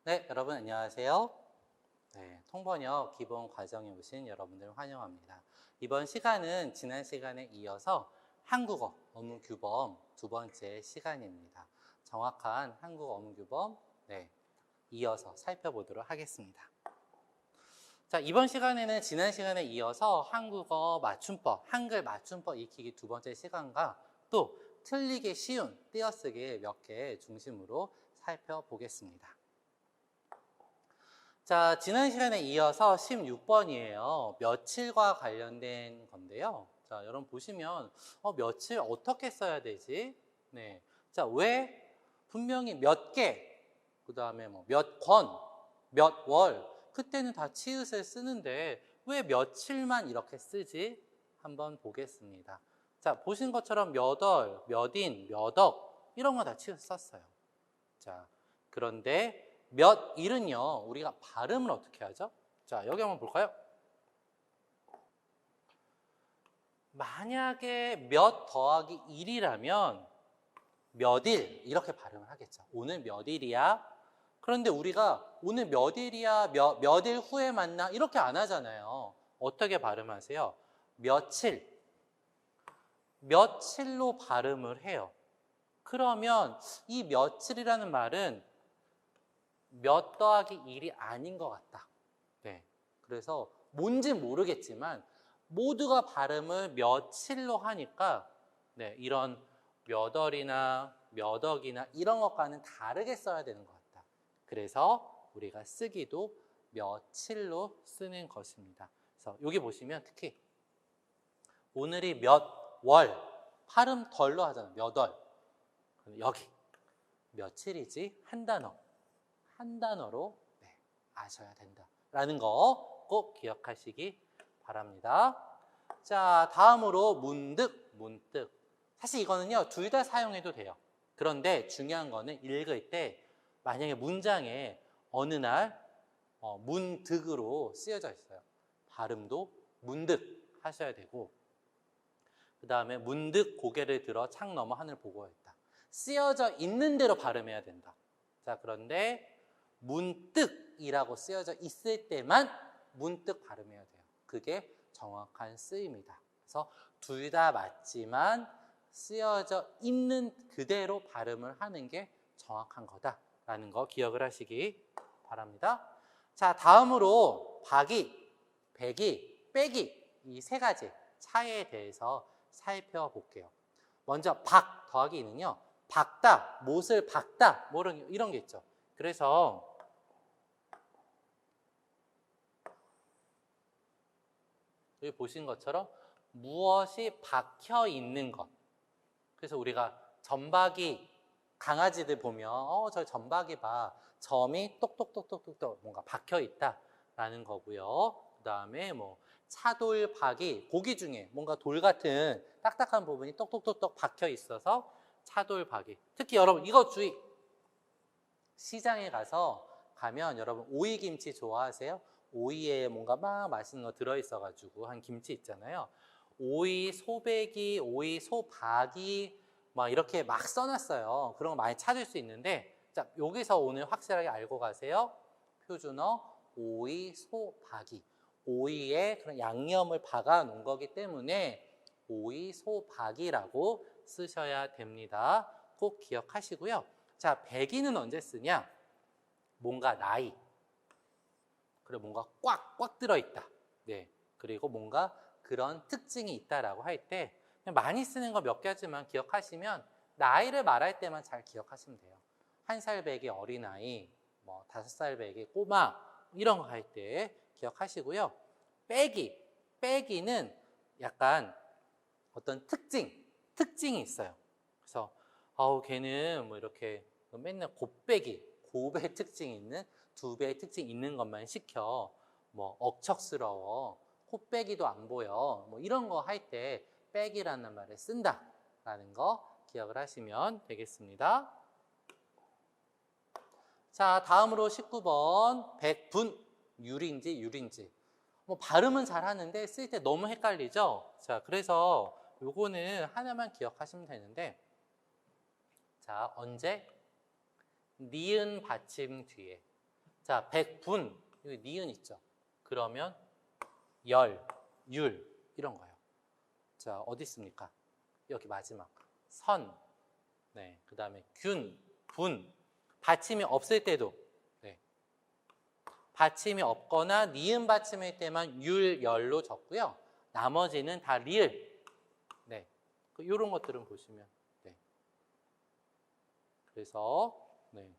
네, 여러분 안녕하세요. 네, 통번역 기본 과정에 오신 여러분들 환영합니다. 이번 시간은 지난 시간에 이어서 한국어 어문규범 두 번째 시간입니다. 정확한 한국어 어문규범 이어서 살펴보도록 하겠습니다. 자, 이번 시간에는 지난 시간에 이어서 한국어 맞춤법, 한글 맞춤법 익히기 두 번째 시간과 또 틀리기 쉬운 띄어쓰기 몇 개 중심으로 살펴보겠습니다. 자, 지난 시간에 이어서 16번이에요. 며칠과 관련된 건데요. 자, 여러분 보시면 며칠 어떻게 써야 되지? 네. 자, 왜 분명히 몇 개, 그 다음에 뭐 몇 권, 몇 월, 그때는 다 치읓을 쓰는데 왜 며칠만 이렇게 쓰지? 한번 보겠습니다. 자, 보신 것처럼 몇 월, 몇 인, 몇 억 이런 거 다 치읓 썼어요. 자, 그런데 몇 일은요, 우리가 발음을 어떻게 하죠? 자, 여기 한번 볼까요? 만약에 몇 더하기 1이라면 몇 일 이렇게 발음을 하겠죠. 오늘 몇 일이야? 그런데 우리가 오늘 몇 일이야? 몇 일 후에 만나? 이렇게 안 하잖아요. 어떻게 발음하세요? 며칠. 며칠로 발음을 해요. 그러면 이 며칠이라는 말은 몇 더하기 1이 아닌 것 같다. 네. 그래서 뭔지 모르겠지만 모두가 발음을 며칠로 하니까 이런 몇 월이나 몇 억이나 이런 것과는 다르게 써야 되는 것 같다. 그래서 우리가 쓰기도 며칠로 쓰는 것입니다. 그래서 여기 보시면 특히 오늘이 몇 월, 발음 덜로 하잖아요. 몇 월. 여기 며칠이지? 한 단어. 한 단어로 아셔야 된다라는 거 꼭 기억하시기 바랍니다. 자, 다음으로 문득, 문득. 사실 이거는요, 둘 다 사용해도 돼요. 그런데 중요한 거는 읽을 때 만약에 문장에 어느 날 문득으로 쓰여져 있어요. 발음도 문득 하셔야 되고, 그 다음에 문득 고개를 들어 창 너머 하늘 보고 있다. 쓰여져 있는 대로 발음해야 된다. 자, 그런데 문득이라고 쓰여져 있을 때만 문득 발음해야 돼요. 그게 정확한 쓰임이다. 그래서 둘 다 맞지만 쓰여져 있는 그대로 발음을 하는 게 정확한 거다라는 거 기억을 하시기 바랍니다. 자, 다음으로 박이, 백이, 빼기 이 세 가지 차이에 대해서 살펴볼게요. 먼저 박 더하기는요. 박다, 못을 박다 뭐 이런 게 있죠. 그래서 여기 보신 것처럼 무엇이 박혀 있는 것. 그래서 우리가 점박이 강아지들 보면 저 점박이 봐. 점이 똑똑똑똑똑 뭔가 박혀 있다라는 거고요. 그 다음에 뭐 차돌박이 고기 중에 뭔가 돌 같은 딱딱한 부분이 똑똑똑똑 박혀 있어서 차돌박이. 특히 여러분 이거 주의. 시장에 가면 여러분 오이김치 좋아하세요? 오이에 뭔가 막 맛있는 거 들어있어가지고 한 김치 있잖아요. 오이 소배기, 오이 소박이 막 이렇게 막 써놨어요. 그런 거 많이 찾을 수 있는데 자, 여기서 오늘 확실하게 알고 가세요. 표준어 오이 소박이. 오이에 그런 양념을 박아 놓은 거기 때문에 오이 소박이라고 쓰셔야 됩니다. 꼭 기억하시고요. 자, 백이는 언제 쓰냐? 뭔가 나이. 그리고 뭔가 꽉 들어있다. 네. 그리고 뭔가 그런 특징이 있다라고 할 때 많이 쓰는 거 몇 가지만 기억하시면 나이를 말할 때만 잘 기억하시면 돼요. 1살 배기 어린아이, 뭐 5살 배기 꼬마 이런 거 할 때 기억하시고요. 빼기는 약간 어떤 특징이 있어요. 그래서 걔는 뭐 이렇게 맨날 곱의 특징이 있는 2배의 특징이 있는 것만 시켜. 뭐 억척스러워. 코빼기도 안 보여. 뭐 이런 거 할 때 빼기라는 말을 쓴다라는 거 기억을 하시면 되겠습니다. 자, 다음으로 19번 백분 유린지 뭐 발음은 잘 하는데 쓸 때 너무 헷갈리죠? 자, 그래서 요거는 하나만 기억하시면 되는데 자, 언제? 니은 받침 뒤에 자, 백분, 여기 니은 있죠? 그러면 열, 율 이런 거예요. 자, 어디 있습니까? 여기 마지막 선, 네, 그 다음에 균, 분, 받침이 없을 때도, 네, 받침이 없거나 니은 받침일 때만 율, 열로 적고요. 나머지는 다 리을, 네, 이런 것들은 보시면, 네, 그래서 네,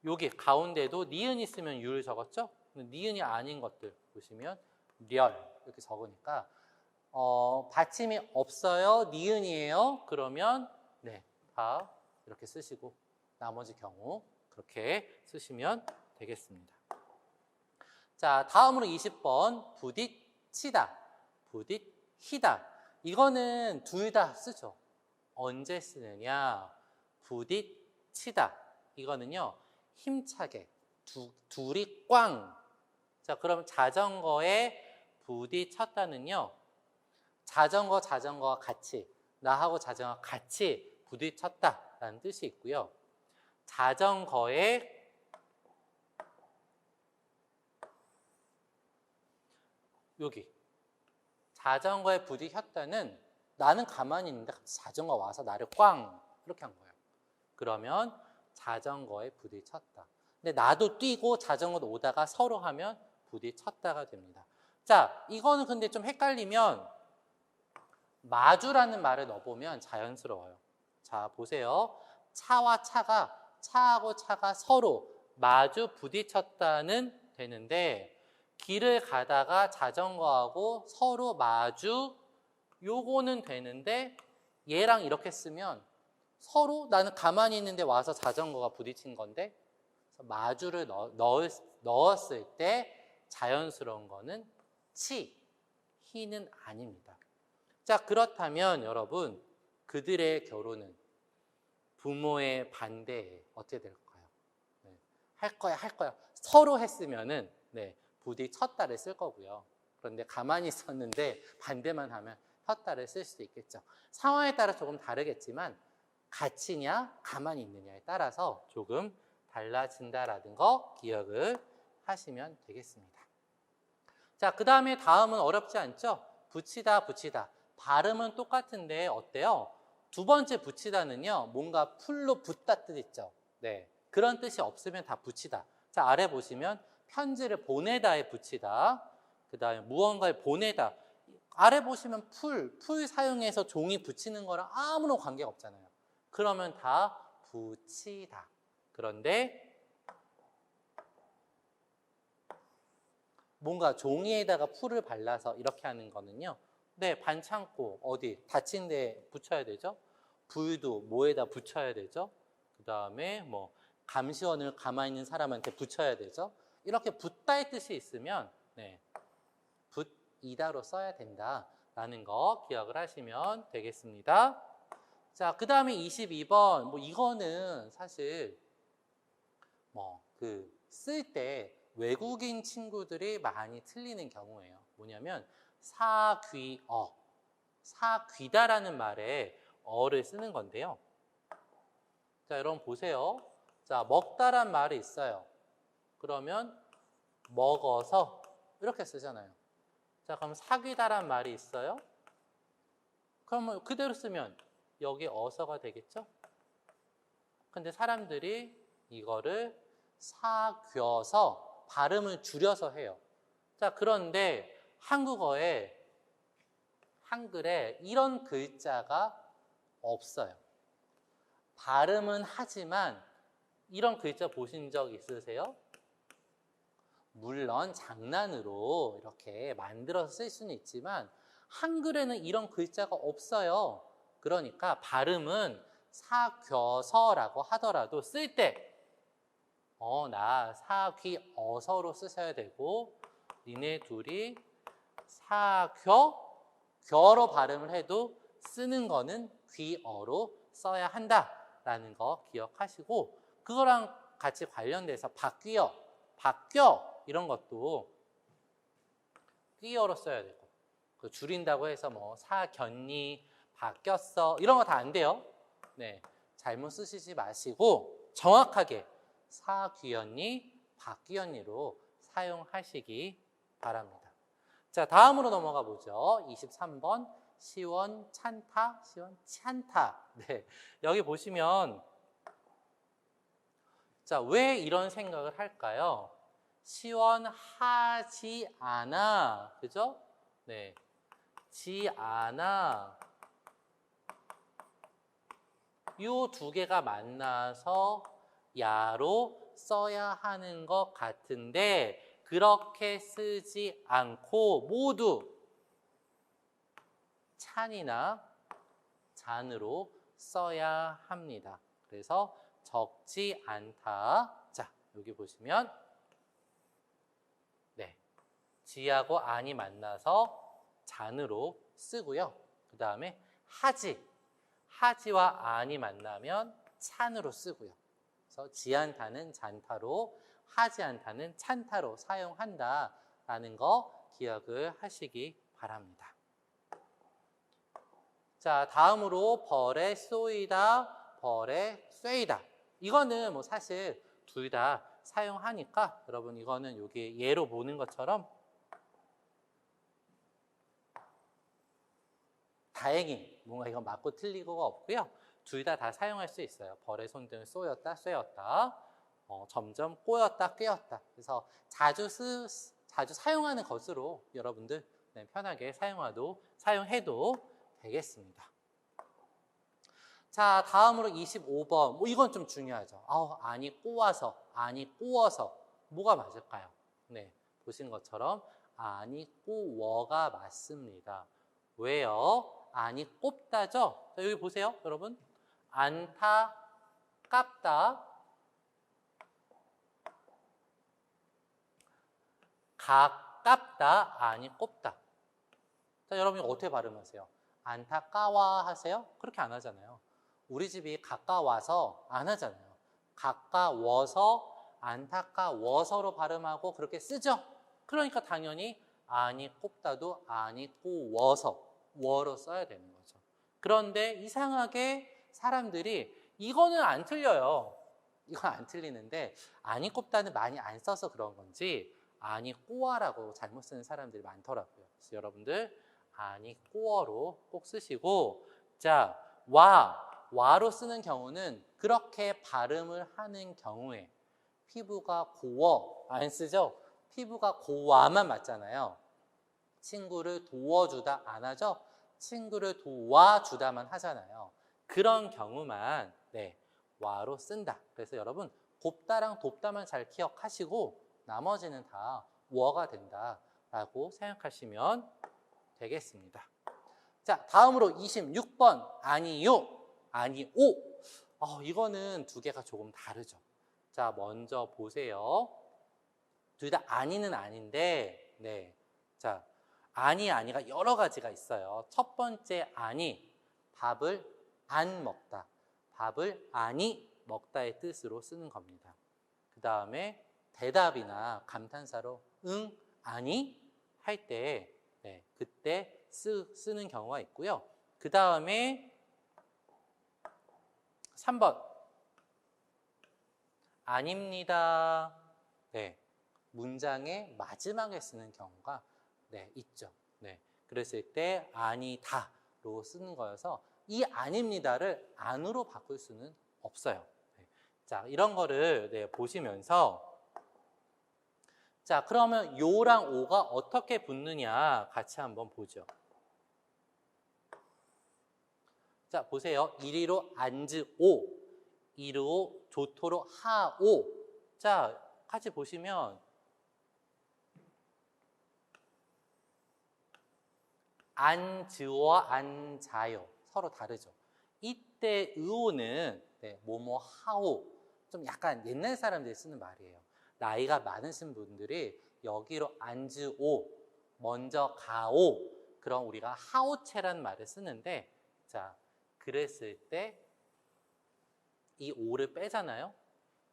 여기 가운데도 니은 있으면 율 적었죠? 니은이 아닌 것들 보시면 렬 이렇게 적으니까 받침이 없어요, 니은이에요. 그러면 네, 다 이렇게 쓰시고 나머지 경우 그렇게 쓰시면 되겠습니다. 자, 다음으로 20번 부딪히다, 부딪히다. 이거는 둘 다 쓰죠. 언제 쓰느냐? 부딪히다. 이거는요, 힘차게 둘이 꽝. 자, 그럼 자전거에 부딪혔다는요, 자전거와 같이, 나하고 자전거 같이 부딪혔다라는 뜻이 있고요. 자전거에 여기 자전거에 부딪혔다는 나는 가만히 있는데 갑자기 자전거 와서 나를 꽝 이렇게 한 거예요. 그러면 자전거에 부딪혔다. 근데 나도 뛰고 자전거도 오다가 서로 하면 부딪혔다가 됩니다. 자, 이거는 근데 좀 헷갈리면 마주라는 말을 넣어보면 자연스러워요. 자, 보세요. 차하고 차가 서로 마주 부딪혔다는 되는데, 길을 가다가 자전거하고 서로 마주, 요거는 되는데 얘랑 이렇게 쓰면 서로 나는 가만히 있는데 와서 자전거가 부딪힌 건데, 마주를 넣었을 때 자연스러운 거는 히는 아닙니다. 자, 그렇다면 여러분, 그들의 결혼은 부모의 반대에 어떻게 될까요? 네, 할 거야. 서로 했으면은 네, 부딪혔다를 쓸 거고요. 그런데 가만히 있었는데 반대만 하면 혔다를 쓸 수도 있겠죠. 상황에 따라 조금 다르겠지만 같이냐 가만히 있느냐에 따라서 조금 달라진다라는 거 기억을 하시면 되겠습니다. 자, 그 다음에 다음은 어렵지 않죠? 붙이다. 발음은 똑같은데 어때요? 두 번째 붙이다는요, 뭔가 풀로 붙다 뜻 있죠? 네, 그런 뜻이 없으면 다 붙이다. 자, 아래 보시면 편지를 보내다에 붙이다. 그 다음에 무언가를 보내다. 아래 보시면 풀 사용해서 종이 붙이는 거랑 아무런 관계가 없잖아요. 그러면 다 붙이다. 그런데 뭔가 종이에다가 풀을 발라서 이렇게 하는 거는요, 네, 반창고 어디 다친 데에 붙여야 되죠. 불도 뭐에다 붙여야 되죠. 그 다음에 뭐 감시원을 가만히 있는 사람한테 붙여야 되죠. 이렇게 붙다의 뜻이 있으면 네, 붙이다로 써야 된다라는 거 기억을 하시면 되겠습니다. 자, 그 다음에 22번 뭐 이거는 사실 뭐 쓸 때 외국인 친구들이 많이 틀리는 경우예요. 뭐냐면 사귀다라는 말에 어를 쓰는 건데요. 자, 여러분 보세요. 자, 먹다란 말이 있어요. 그러면 먹어서 이렇게 쓰잖아요. 자, 그럼 사귀다란 말이 있어요. 그러면 그대로 쓰면 여기 어서가 되겠죠? 근데 사람들이 이거를 사귀어서 발음을 줄여서 해요. 자, 그런데 한글에 이런 글자가 없어요. 발음은 하지만 이런 글자 보신 적 있으세요? 물론 장난으로 이렇게 만들어서 쓸 수는 있지만 한글에는 이런 글자가 없어요. 그러니까 발음은 사귀어서라고 하더라도 쓸 때 나 사귀어서로 쓰셔야 되고, 니네 둘이 사귀어로 발음을 해도 쓰는 거는 귀어로 써야 한다라는 거 기억하시고, 그거랑 같이 관련돼서 바뀌어 이런 것도 끼어로 써야 되고, 줄인다고 해서 뭐 사견니, 바뀌었어 이런 거 다 안 돼요. 네, 잘못 쓰시지 마시고 정확하게 사귀었니, 바뀌언니로 사용하시기 바랍니다. 자, 다음으로 넘어가 보죠. 23번 시원찮다, 시원찮다. 네, 여기 보시면 자, 왜 이런 생각을 할까요? 시원하지 않아, 그죠? 네, 지 않아. 요 두 개가 만나서 야로 써야 하는 것 같은데 그렇게 쓰지 않고 모두 찬이나 잔으로 써야 합니다. 그래서 적지 않다. 자, 여기 보시면 네, 지하고 안이 만나서 잔으로 쓰고요. 그 다음에 하지와 안이 만나면 찬으로 쓰고요. 그래서 지않다는 잔타로, 하지 않다는 찬타로 사용한다라는 거 기억을 하시기 바랍니다. 자, 다음으로 벌에 쏘이다, 벌에 쏘이다. 이거는 뭐 사실 둘 다 사용하니까 여러분 이거는 여기 예로 보는 것처럼 다행히 뭔가 이건 맞고 틀리고가 없고요. 둘 다 사용할 수 있어요. 벌의 손등을 쏘였다, 쏘였다. 점점 꼬였다, 꿰었다. 그래서 자주 사용하는 것으로 여러분들 네, 편하게 사용해도 되겠습니다. 자, 다음으로 25번. 뭐 이건 좀 중요하죠. 아니 꼬아서, 아니 꼬어서. 뭐가 맞을까요? 네, 보신 것처럼 아니 꼬워가 맞습니다. 왜요? 아니 꼽다죠? 자, 여기 보세요, 여러분. 안타, 깝다. 가깝다, 아니 꼽다. 자, 여러분 어떻게 발음하세요? 안타까워 하세요? 그렇게 안 하잖아요. 우리 집이 가까워서 안 하잖아요. 가까워서, 안타까워서로 발음하고 그렇게 쓰죠? 그러니까 당연히 아니 꼽다도 아니 꼬워서 워로 써야 되는 거죠. 그런데 이상하게 사람들이 이거는 안 틀려요. 이건 안 틀리는데 아니 꼽다는 많이 안 써서 그런 건지 아니 꼬아라고 잘못 쓰는 사람들이 많더라고요. 그래서 여러분들 아니 꼬어로 꼭 쓰시고, 자, 와로 쓰는 경우는 그렇게 발음을 하는 경우에 피부가 고워 안 쓰죠? 피부가 고와만 맞잖아요. 친구를 도와주다 안 하죠? 친구를 도와주다만 하잖아요. 그런 경우만 네, 와로 쓴다. 그래서 여러분 곱다랑 돕다만 잘 기억하시고 나머지는 다 워가 된다라고 생각하시면 되겠습니다. 자, 다음으로 26번 아니요, 아니오. 이거는 두 개가 조금 다르죠. 자, 먼저 보세요. 둘 다 아니는 아닌데, 네, 자, 아니가 여러 가지가 있어요. 첫 번째 아니, 밥을 안 먹다. 밥을 아니 먹다의 뜻으로 쓰는 겁니다. 그 다음에 대답이나 감탄사로 응, 아니 할 때 네, 그때 쓰는 경우가 있고요. 그 다음에 3번 아닙니다. 네, 문장의 마지막에 쓰는 경우가 네, 있죠. 네, 그랬을 때 아니다로 쓰는 거여서 이 아닙니다를 안으로 바꿀 수는 없어요. 네. 자, 이런 거를 네, 보시면서 자, 그러면 요랑 오가 어떻게 붙느냐 같이 한번 보죠. 자, 보세요. 이리로 앉으오, 이리로 좋도록 하오. 자, 같이 보시면 앉으와 앉아요. 서로 다르죠. 이때 의오는 네, 뭐뭐 하오. 좀 약간 옛날 사람들이 쓰는 말이에요. 나이가 많으신 분들이 여기로 앉으오, 먼저 가오. 그럼 우리가 하오체라는 말을 쓰는데, 자, 그랬을 때 이 오를 빼잖아요.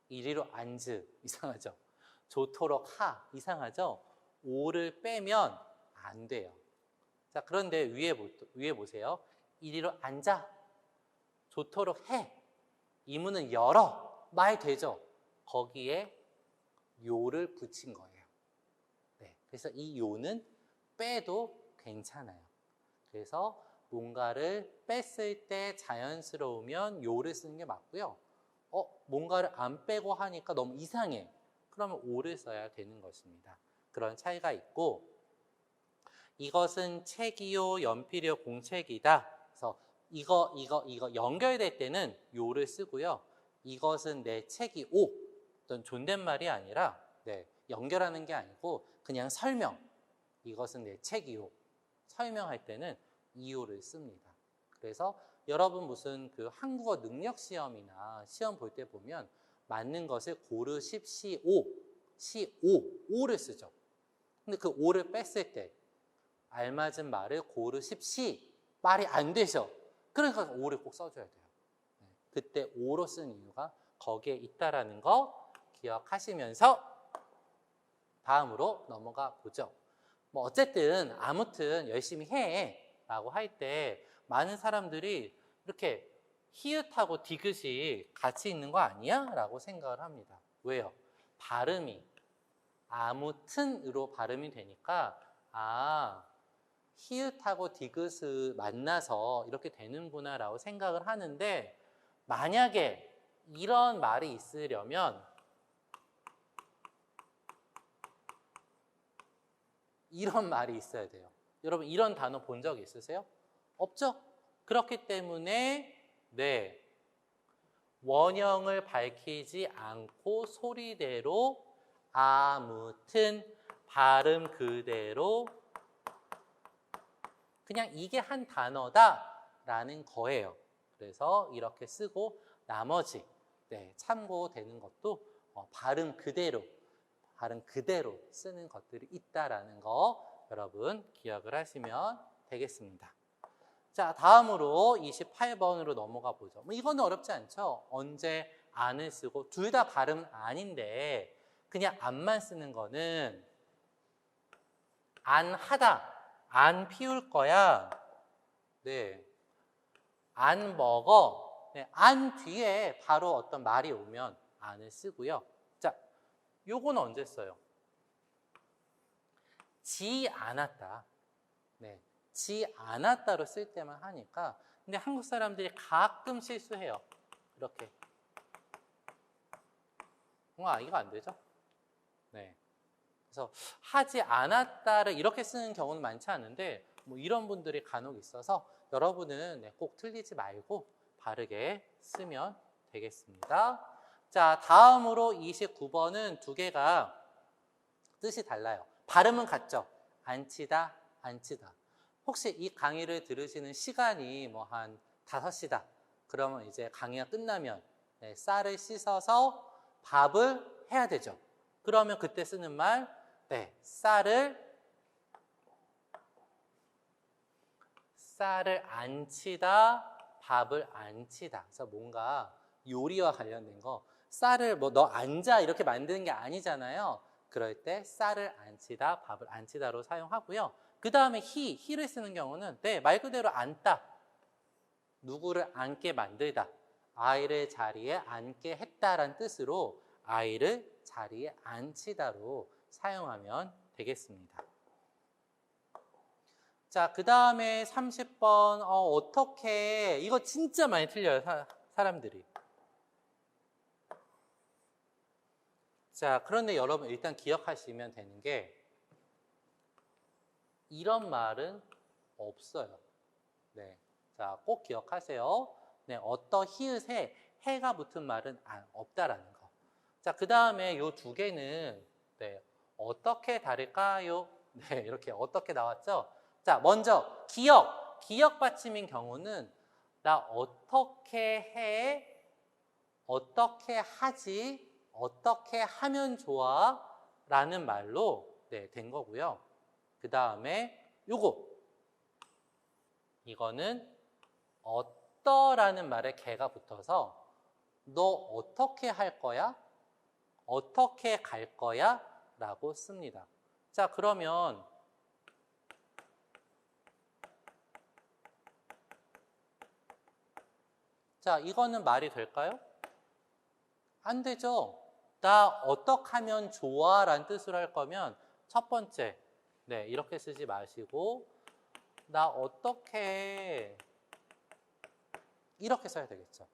이리로 앉으 이상하죠. 좋도록 하 이상하죠. 오를 빼면 안 돼요. 자, 그런데 위에 보세요. 이리로 앉아, 좋도록 해. 이 문은 열어. 말 되죠. 거기에 요를 붙인 거예요. 네, 그래서 이 요는 빼도 괜찮아요. 그래서 뭔가를 뺐을 때 자연스러우면 요를 쓰는 게 맞고요. 뭔가를 안 빼고 하니까 너무 이상해. 그러면 오를 써야 되는 것입니다. 그런 차이가 있고, 이것은 책이요, 연필이요, 공책이다. 그래서 이거 연결될 때는 요를 쓰고요. 이것은 내 책이 오. 어떤 존댓말이 아니라, 네, 연결하는 게 아니고 그냥 설명. 이것은 내 책이요. 설명할 때는 이요를 씁니다. 그래서 여러분 무슨 그 한국어 능력 시험이나 시험 볼 때 보면 맞는 것을 고르십시오. 오를 쓰죠. 근데 그 오를 뺐을 때 알맞은 말을 고르십시. 말이 안 되죠. 그러니까 오를 꼭 써줘야 돼요. 그때 오로 쓴 이유가 거기에 있다라는 거 기억하시면서 다음으로 넘어가 보죠. 뭐 어쨌든 아무튼 열심히 해 라고 할 때 많은 사람들이 이렇게 히읗하고 디귿이 같이 있는 거 아니야? 라고 생각을 합니다. 왜요? 발음이 아무튼으로 발음이 되니까 히읗하고 디귿을 만나서 이렇게 되는구나 라고 생각을 하는데, 만약에 이런 말이 있으려면 이런 말이 있어야 돼요. 여러분 이런 단어 본 적 있으세요? 없죠? 그렇기 때문에 네, 원형을 밝히지 않고 소리대로 아무튼 발음 그대로 그냥 이게 한 단어다라는 거예요. 그래서 이렇게 쓰고 나머지 네, 참고되는 것도 발음 그대로 쓰는 것들이 있다라는 거 여러분 기억을 하시면 되겠습니다. 자, 다음으로 28번으로 넘어가 보죠. 뭐 이거는 어렵지 않죠? 언제 안을 쓰고 둘 다 발음 아닌데 그냥 안만 쓰는 거는 안 하다, 안 피울 거야, 네, 안 먹어, 네, 안 뒤에 바로 어떤 말이 오면 안을 쓰고요. 자, 요건 언제 써요? 지 않았다. 네, 지 않았다로 쓸 때만 하니까. 근데 한국 사람들이 가끔 실수해요. 이렇게. 이거 안 되죠? 네. 그래서 하지 않았다를 이렇게 쓰는 경우는 많지 않은데 뭐 이런 분들이 간혹 있어서 여러분은 네, 꼭 틀리지 말고 바르게 쓰면 되겠습니다. 자, 다음으로 29번은 두 개가 뜻이 달라요. 발음은 같죠? 앉히다, 앉히다. 혹시 이 강의를 들으시는 시간이 뭐 한 5시다. 그러면 이제 강의가 끝나면 네, 쌀을 씻어서 밥을 해야 되죠. 그러면 그때 쓰는 말, 네, 쌀을 안치다, 밥을 안치다. 그래서 뭔가 요리와 관련된 거, 쌀을 뭐 너 앉아 이렇게 만드는 게 아니잖아요. 그럴 때 쌀을 안치다, 밥을 안치다로 사용하고요. 그 다음에 히를 쓰는 경우는 네, 말 그대로 앉다. 누구를 앉게 만들다. 아이를 자리에 앉게 했다라는 뜻으로 아이를 자리에 앉히다로 사용하면 되겠습니다. 자, 그 다음에 30번 어떻게, 이거 진짜 많이 틀려요, 사람들이. 자, 그런데 여러분 일단 기억하시면 되는 게 이런 말은 없어요. 네, 자, 꼭 기억하세요. 네, 히읗에 해가 붙은 말은 없다라는 거. 자, 그 다음에 요 두 개는 네, 어떻게 다를까요? 네, 이렇게 어떻게 나왔죠? 자, 먼저 기억 받침인 경우는 나 어떻게 해, 어떻게 하지, 어떻게 하면 좋아 라는 말로 네, 된 거고요. 그 다음에 이거는 어떠라는 말에 개가 붙어서 너 어떻게 할 거야? 어떻게 갈 거야? 라고 씁니다. 자, 그러면 자, 이거는 말이 될까요? 안 되죠. 나 어떻게 하면 좋아? 라는 뜻으로 할 거면 첫 번째, 네, 이렇게 쓰지 마시고 나 어떻게 이렇게 써야 되겠죠.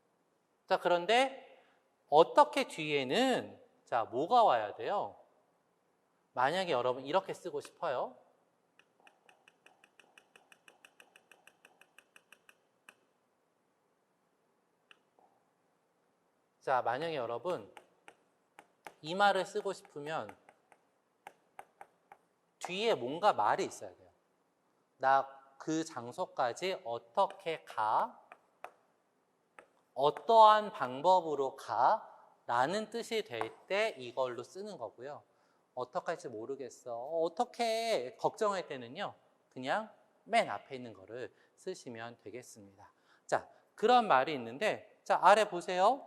자, 그런데 어떻게 뒤에는 자, 뭐가 와야 돼요? 만약에 여러분 이렇게 쓰고 싶어요. 자, 만약에 여러분 이 말을 쓰고 싶으면 뒤에 뭔가 말이 있어야 돼요. 나 그 장소까지 어떻게 가? 어떠한 방법으로 가? 라는 뜻이 될 때 이걸로 쓰는 거고요. 어떻게 할지 모르겠어. 어떻게 걱정할 때는요. 그냥 맨 앞에 있는 거를 쓰시면 되겠습니다. 자, 그런 말이 있는데 자, 아래 보세요.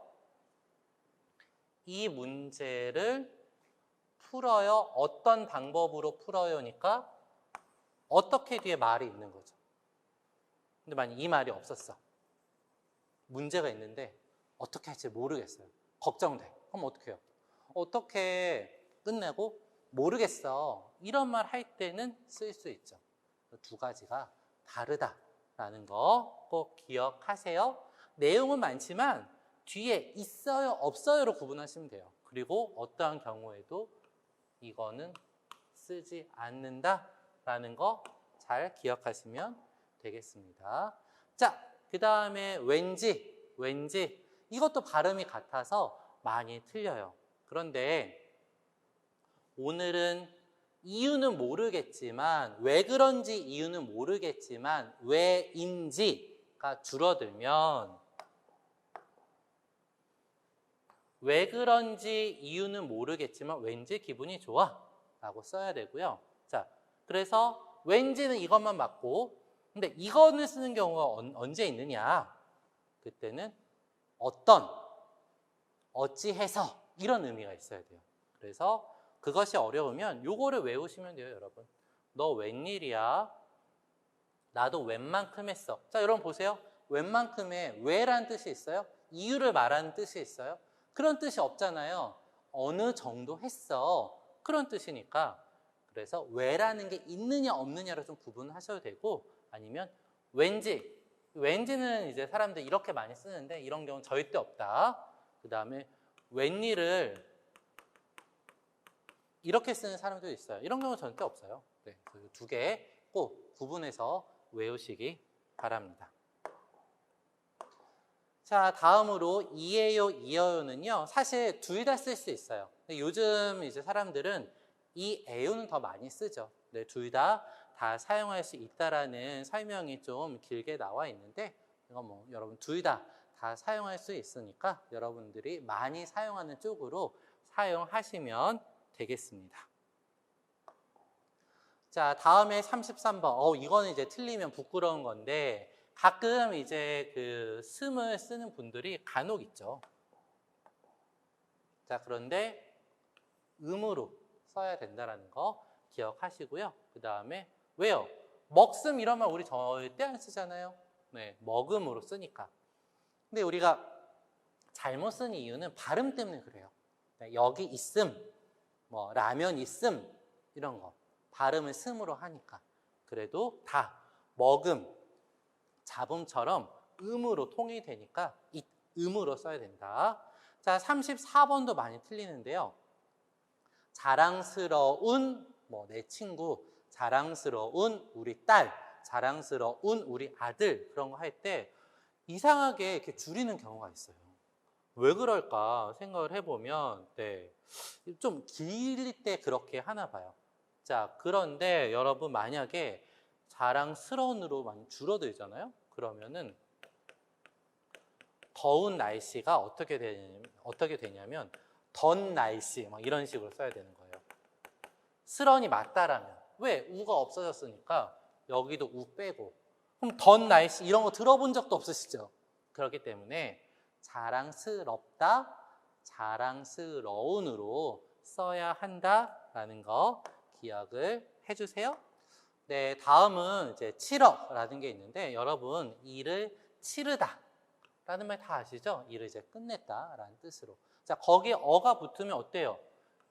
이 문제를 풀어요. 어떤 방법으로 풀어요니까 어떻게 뒤에 말이 있는 거죠. 근데 만약 이 말이 없었어. 문제가 있는데 어떻게 할지 모르겠어요. 걱정돼. 그럼 어떻게 해요? 어떻게 끝내고 모르겠어. 이런 말 할 때는 쓸 수 있죠. 두 가지가 다르다라는 거 꼭 기억하세요. 내용은 많지만 뒤에 있어요, 없어요로 구분하시면 돼요. 그리고 어떠한 경우에도 이거는 쓰지 않는다라는 거 잘 기억하시면 되겠습니다. 자, 그 다음에 왠지 이것도 발음이 같아서 많이 틀려요. 그런데 오늘은 이유는 모르겠지만 왜 그런지 이유는 모르겠지만 왜인지가 줄어들면 왜 그런지 이유는 모르겠지만 왠지 기분이 좋아 라고 써야 되고요. 자, 그래서 왠지는 이것만 맞고 근데 이거는 쓰는 경우가 언제 있느냐? 그때는 어떤, 어찌해서 이런 의미가 있어야 돼요. 그래서 그것이 어려우면 요거를 외우시면 돼요, 여러분. 너 웬일이야? 나도 웬만큼 했어. 자, 여러분 보세요. 웬만큼에 왜라는 뜻이 있어요? 이유를 말하는 뜻이 있어요? 그런 뜻이 없잖아요. 어느 정도 했어. 그런 뜻이니까. 그래서 왜라는 게 있느냐 없느냐로 좀 구분하셔도 되고 아니면 왠지는 이제 사람들이 이렇게 많이 쓰는데 이런 경우는 절대 없다. 그 다음에 웬일을 이렇게 쓰는 사람도 있어요. 이런 경우는 절대 없어요. 네, 두 개 꼭 구분해서 외우시기 바랍니다. 자, 다음으로 이에요, 이어요는요. 사실 둘 다 쓸 수 있어요. 근데 요즘 이제 사람들은 이에요는 더 많이 쓰죠. 네, 둘 다 사용할 수 있다라는 설명이 좀 길게 나와 있는데 이거 뭐 여러분 둘 다 사용할 수 있으니까 여러분들이 많이 사용하는 쪽으로 사용하시면 되겠습니다. 자, 다음에 33번. 이거는 이제 틀리면 부끄러운 건데 가끔 이제 그 스물 쓰는 분들이 간혹 있죠. 자, 그런데 음으로 써야 된다는 거 기억하시고요. 그 다음에 왜요? 먹음 이런 말 우리 절대 안 쓰잖아요. 네, 먹음으로 쓰니까. 근데 우리가 잘못 쓴 이유는 발음 때문에 그래요. 네, 여기 있음, 뭐 라면 있음 이런 거 발음을 스으로 하니까. 그래도 다 먹음, 잡음처럼 음으로 통일이 되니까 이 음으로 써야 된다. 자, 34번도 많이 틀리는데요. 자랑스러운 내 친구, 자랑스러운 우리 딸, 자랑스러운 우리 아들 그런 거 할 때 이상하게 이렇게 줄이는 경우가 있어요. 왜 그럴까 생각을 해보면 좀 길릴 때 그렇게 하나 봐요. 자, 그런데 여러분 만약에 자랑스러운으로 많이 줄어들잖아요. 그러면은 더운 날씨가 어떻게 되냐면 던 날씨 막 이런 식으로 써야 되는 거예요. 스런이 맞다라면 왜? 우가 없어졌으니까 여기도 우 빼고 그럼 던 날씨 이런 거 들어본 적도 없으시죠? 그렇기 때문에 자랑스럽다, 자랑스러운으로 써야 한다라는 거 기억을 해주세요. 네, 다음은 이제 치러라는 게 있는데 여러분 이를 치르다 라는 말 다 아시죠? 일을 이제 끝냈다 라는 뜻으로. 자, 거기에 어가 붙으면 어때요?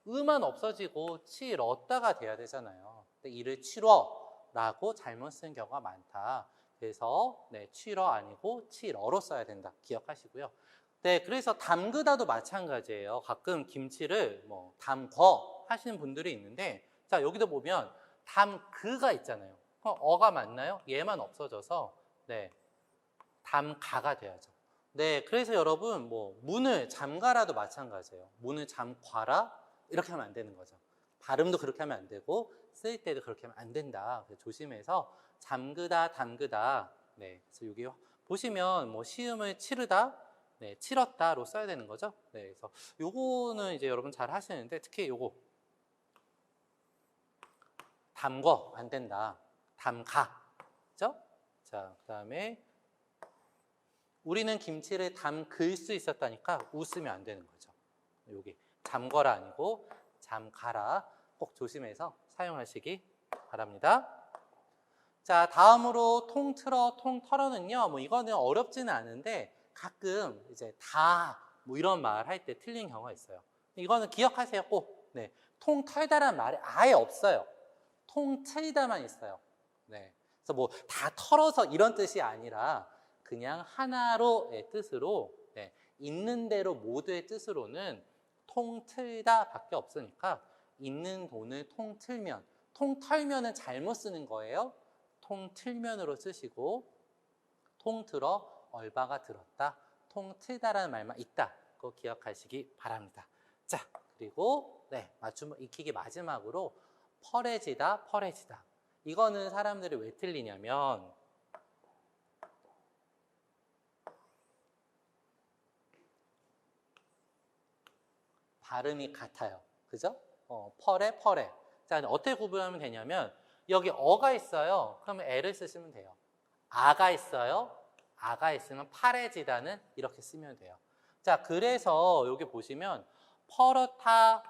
의만 없어지고 치렀다가 돼야 되잖아요. 근데 일을 치러 라고 잘못 쓴 경우가 많다. 그래서 네, 치러 아니고 치러로 써야 된다. 기억하시고요. 네, 그래서 담그다도 마찬가지예요. 가끔 김치를 뭐 담궈 하시는 분들이 있는데, 자, 여기도 보면 담그가 있잖아요. 어가 맞나요? 얘만 없어져서 네, 담가가 돼야죠. 네, 그래서 여러분 뭐 문을 잠가라도 마찬가지예요. 문을 잠궈라 이렇게 하면 안 되는 거죠. 발음도 그렇게 하면 안 되고 쓸 때도 그렇게 하면 안 된다. 그래서 조심해서 잠그다, 담그다. 네, 그래서 여기 보시면 뭐 시음을 치르다, 네, 치렀다로 써야 되는 거죠. 네, 그래서 요거는 이제 여러분 잘 하시는데 특히 요거 담궈 안 된다. 담가, 그죠? 자, 그다음에 우리는 김치를 담글 수 있었다니까 웃으면 안 되는 거죠. 여기 잠거라 아니고 잠가라 꼭 조심해서 사용하시기 바랍니다. 자, 다음으로 통틀어, 통털어는요. 뭐 이거는 어렵지는 않은데 가끔 이제 다 뭐 이런 말 할 때 틀린 경우가 있어요. 이거는 기억하세요. 꼭. 네, 통털다란 말이 아예 없어요. 통틀다만 있어요. 네, 그래서 뭐 다 털어서 이런 뜻이 아니라 그냥 하나로의 뜻으로 네, 있는 대로 모두의 뜻으로는 통틀다 밖에 없으니까 있는 돈을 통틀면, 통털면은 잘못 쓰는 거예요. 통틀면으로 쓰시고 통틀어 얼바가 들었다, 통틀다라는 말만 있다. 그거 기억하시기 바랍니다. 자, 그리고 네, 맞춤 익히기 마지막으로 펄해지다, 펄해지다. 이거는 사람들이 왜 틀리냐면 발음이 같아요. 그죠? 펄에 펄에. 자, 어떻게 구분하면 되냐면 여기 어가 있어요. 그러면 애를 쓰시면 돼요. 아가 있어요. 아가 있으면 파래지다는 이렇게 쓰면 돼요. 자, 그래서 여기 보시면 펄어타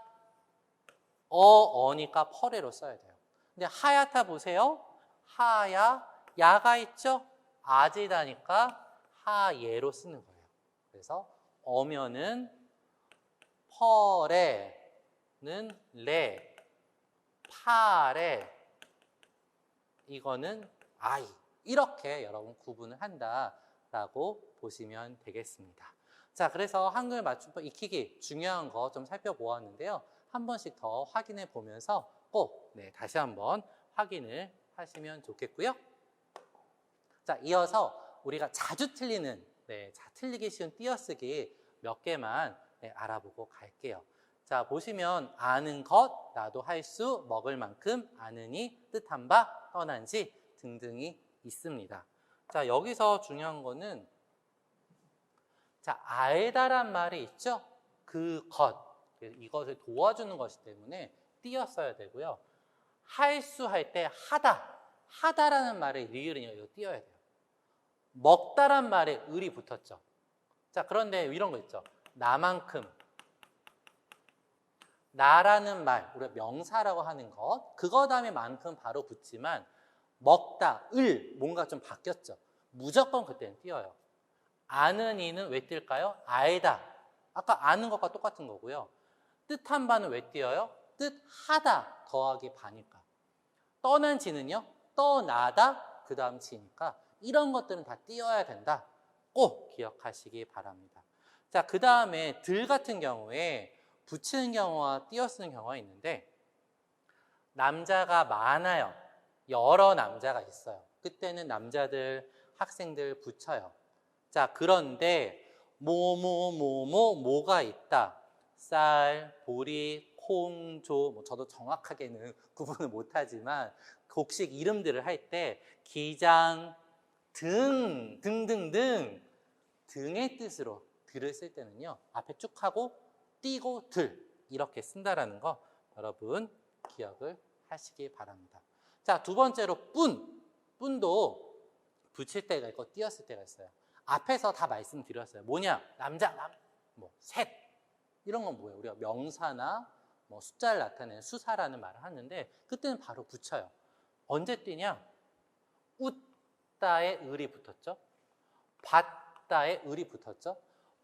어니까 펄에로 써야 돼요. 근데 하야타 보세요. 하야 야가 있죠? 아지다니까 하예로 쓰는 거예요. 그래서 어면은 펄에는 레, 파레, 이거는 아이. 이렇게 여러분 구분을 한다라고 보시면 되겠습니다. 자, 그래서 한글 맞춤법 익히기 중요한 거 좀 살펴보았는데요. 한 번씩 더 확인해 보면서 꼭 네, 다시 한번 확인을 하시면 좋겠고요. 자, 이어서 우리가 자주 틀리는, 네, 틀리기 쉬운 띄어쓰기 몇 개만 네, 알아보고 갈게요. 자, 보시면 아는 것, 나도 할 수, 먹을 만큼, 아느니, 뜻한 바, 떠난지 등등이 있습니다. 자, 여기서 중요한 거는 자, 알다란 말이 있죠? 그 것, 이것을 도와주는 것이기 때문에 띄었어야 되고요. 할 수 할 때 하다, 하다라는 말에 리을이 띄어야 돼요. 먹다란 말에 을이 붙었죠. 자, 그런데 이런 거 있죠. 나만큼, 나라는 말, 우리가 명사라고 하는 것, 그거 다음에 만큼 바로 붙지만 먹다, 을, 뭔가 좀 바뀌었죠. 무조건 그때는 띄어요. 아는 이는 왜 뜰까요? 알다. 아까 아는 것과 똑같은 거고요. 뜻한 바는 왜 띄어요? 뜻하다 더하기 바니까. 떠난 지는요? 떠나다 그 다음 지니까 이런 것들은 다 띄어야 된다. 꼭 기억하시기 바랍니다. 자, 그 다음에 들 같은 경우에 붙이는 경우와 띄어 쓰는 경우가 있는데 남자가 많아요. 여러 남자가 있어요. 그때는 남자들, 학생들 붙여요. 자, 그런데 뭐가 있다. 쌀, 보리, 콩, 조, 뭐 저도 정확하게는 구분을 못하지만 곡식 이름들을 할 때 기장, 등등등 등의 뜻으로 들을 쓸 때는요. 앞에 쭉 하고 띄고 들 이렇게 쓴다라는 거 여러분 기억을 하시기 바랍니다. 자, 두 번째로 뿐도 붙일 때가 있고 띄었을 때가 있어요. 앞에서 다 말씀드렸어요. 뭐냐? 남자, 뭐 셋 이런 건 뭐예요? 우리가 명사나 뭐 숫자를 나타내는 수사라는 말을 하는데 그때는 바로 붙여요. 언제 띄냐? 웃다에 을이 붙었죠. 맞다에 을이 붙었죠.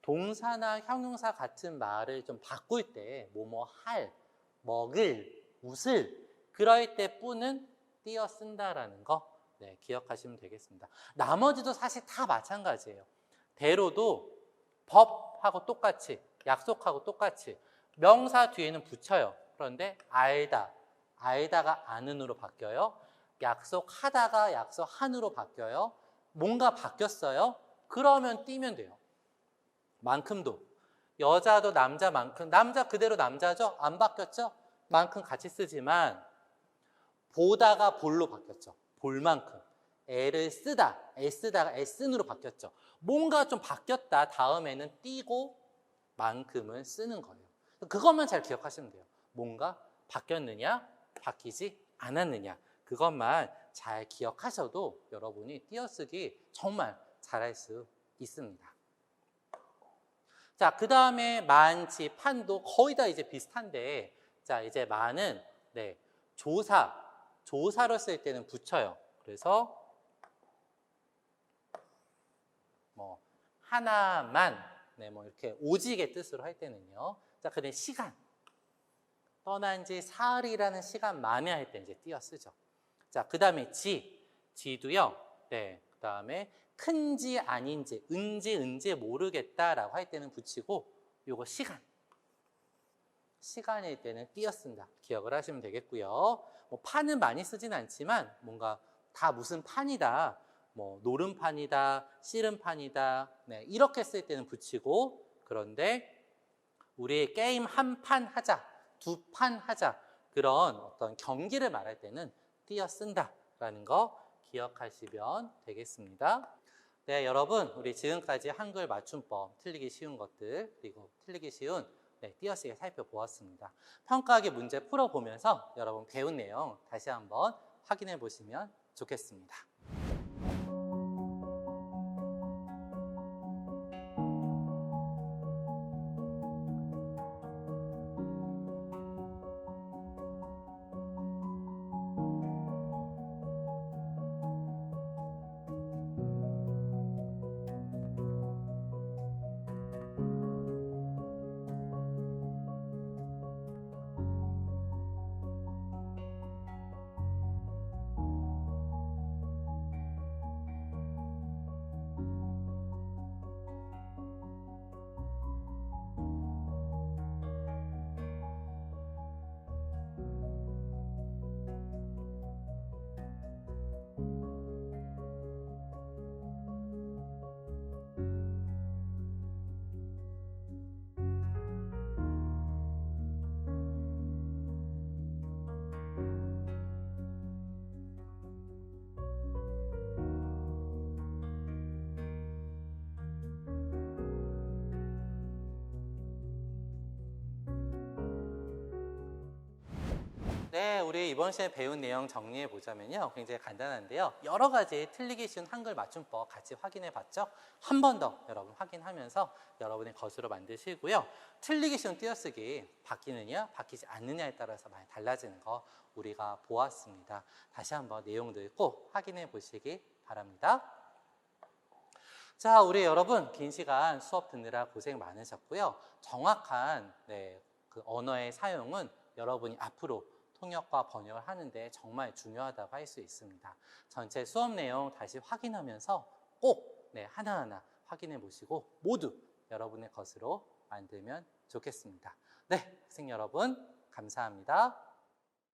동사나 형용사 같은 말을 좀 바꿀 때 뭐뭐 할, 먹을, 웃을 그럴 때 뿌는 띄어 쓴다라는 거 네, 기억하시면 되겠습니다. 나머지도 사실 다 마찬가지예요. 대로도 법하고 똑같이 약속하고 똑같이 명사 뒤에는 붙여요. 그런데 알다, 알다가 아는으로 바뀌어요. 약속하다가 약속한으로 바뀌어요. 뭔가 바뀌었어요. 그러면 띄면 돼요. 만큼도 여자도 남자만큼 남자 그대로 남자죠? 안 바뀌었죠? 만큼 같이 쓰지만 보다가 볼로 바뀌었죠. 볼만큼 애를 쓰다 애쓰다가 애쓴으로 바뀌었죠. 뭔가 좀 바뀌었다 다음에는 띄고 만큼을 쓰는 거예요. 그것만 잘 기억하시면 돼요. 뭔가 바뀌었느냐 바뀌지 않았느냐 그것만 잘 기억하셔도 여러분이 띄어쓰기 정말 잘할 수 있습니다. 자, 그 다음에 만, 지, 판도 거의 다 이제 비슷한데, 자, 이제 만은, 네, 조사로 쓸 때는 붙여요. 그래서, 뭐, 하나만, 네, 뭐, 이렇게 오직의 뜻으로 할 때는요. 자, 그 다음에 시간. 떠난 지 사흘이라는 시간만에 할 때 이제 띄어 쓰죠. 자, 그 다음에 지도요. 네, 그 다음에 큰지 아닌지, 은지 모르겠다라고 할 때는 붙이고 요거 시간일 때는 띄어 쓴다. 기억을 하시면 되겠고요. 뭐 판은 많이 쓰진 않지만 뭔가 다 무슨 판이다. 뭐 노름판이다, 씨름판이다. 네, 이렇게 쓸 때는 붙이고 그런데 우리 게임 한 판 하자, 두 판 하자 그런 어떤 경기를 말할 때는 띄어 쓴다라는 거 기억하시면 되겠습니다. 네, 여러분, 우리 지금까지 한글 맞춤법, 틀리기 쉬운 것들, 그리고 틀리기 쉬운 띄어쓰기 살펴보았습니다. 평가하기 문제 풀어보면서 여러분 배운 내용 다시 한번 확인해 보시면 좋겠습니다. 네, 우리 이번 시간에 배운 내용 정리해 보자면요. 굉장히 간단한데요. 여러 가지 틀리기 쉬운 한글 맞춤법 같이 확인해 봤죠? 한 번 더 여러분 확인하면서 여러분의 것으로 만드시고요. 틀리기 쉬운 띄어쓰기 바뀌느냐, 바뀌지 않느냐에 따라서 많이 달라지는 거 우리가 보았습니다. 다시 한번 내용들 꼭 확인해 보시기 바랍니다. 자, 우리 여러분 긴 시간 수업 듣느라 고생 많으셨고요. 정확한 그 언어의 사용은 여러분이 앞으로 통역과 번역을 하는데 정말 중요하다고 할 수 있습니다. 전체 수업 내용 다시 확인하면서 꼭 하나하나 확인해 보시고 모두 여러분의 것으로 만들면 좋겠습니다. 네, 학생 여러분 감사합니다.